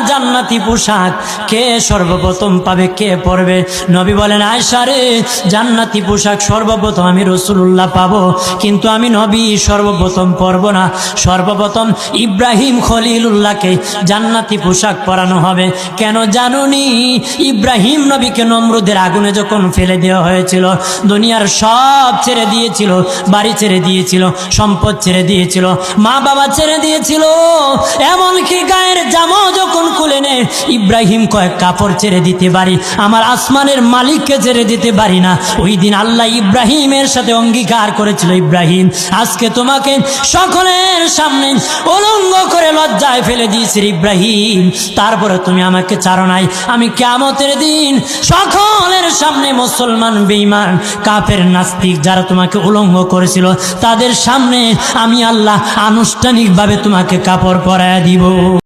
জান্নাতি পোশাক কে সর্বপ্রথম পাবে, কে পরবে? নবী বলেন, আয়েশা রে, জান্নাতি পোশাক সর্বপ্রথম আমি রাসূলুল্লাহ পাবো, কিন্তু আমি নবী সর্বপ্রথম পরব না। সর্বপ্রথম ইব্রাহিম খলিলুল্লাহকে জান্নাতি পোশাক পরানো হবে। কেন জানুনি? ইব্রাহিম নবীকে নমরুদের আগুনে যখন ফেলে দেওয়া হয়েছিল, দুনিয়ার সব ছেড়ে দিয়েছিল, বাড়ি ছেড়ে দিয়েছিল, সম্পদ ছেড়ে দিয়েছিল, মা বাবা ছেড়ে দিয়েছিল, এমনকি গায়ের জামা যখন খুলে নেয়, ইব্রাহিম কয়েক কাপড় ছেড়ে দিতে পারি, আমার আসমানের মালিককে ছেড়ে দিতে পারি না। ওই দিন আল্লাহ ইব্রাহিমের সাথে অঙ্গীকার করেছিল, ইব্রাহিম আজকে তোমাকে সকলের সামনে উলঙ্গ করে লজ্জায় ফেলে দিয়েছি ইব্রাহিম, তারপরে তুমি আমাকে ছাড়ো নাই। আমি কিয়ামতের দিন সকলের সামনে মুসলমান, বেঈমান, কাফের, নাস্তিক যারা তোমাকে উলঙ্গ করেছিল, তাদের সামনে আমি আল্লাহ আনুষ্ঠানিকভাবে তোমাকে কাপড় পরায়া দিব।